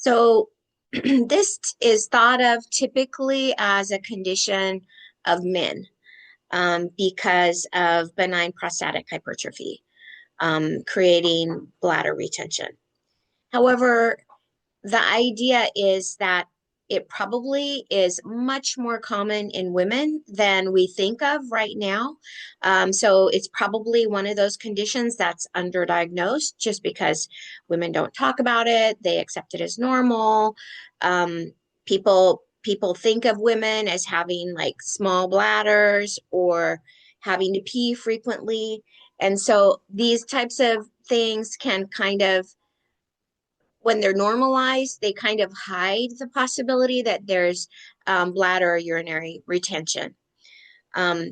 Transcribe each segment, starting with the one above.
So this is thought of typically as a condition of men because of benign prostatic hypertrophy, creating bladder retention. However, the idea is that it probably is much more common in women than we think of right now. So it's probably one of those conditions that's underdiagnosed just because women don't talk about it. They accept it as normal. People think of women as having like small bladders or having to pee frequently. And so these types of things can kind of, when they're normalized, they kind of hide the possibility that there's bladder or urinary retention.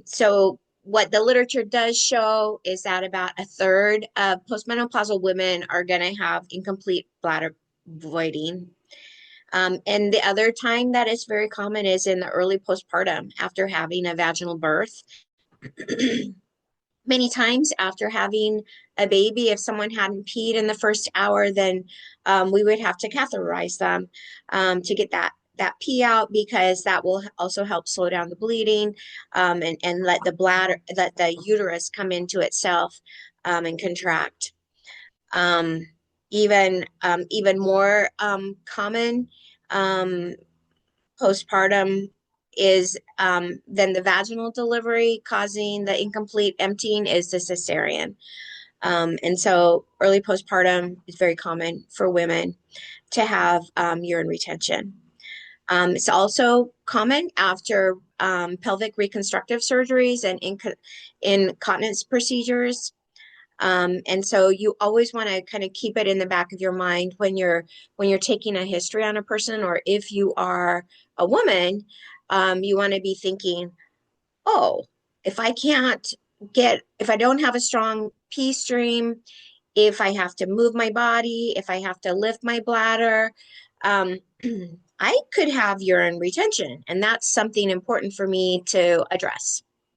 So what the literature does show is that about a third of postmenopausal women are going to have incomplete bladder voiding. And the other time that is very common is in the early postpartum after having a vaginal birth. Many times after having a baby, if someone hadn't peed in the first hour, then we would have to catheterize them to get that pee out, because that will also help slow down the bleeding, and let the uterus come into itself and contract. Um, even more common um, postpartum is then the vaginal delivery causing the incomplete emptying is the cesarean. And so early postpartum is very common for women to have urine retention. It's also common after pelvic reconstructive surgeries and incontinence procedures. And so you always want to kind of keep it in the back of your mind when you're taking a history on a person, or if you are a woman, you want to be thinking, oh, if I don't have a strong pee stream, if I have to move my body, if I have to lift my bladder, um, I could have urine retention, and that's something important for me to address.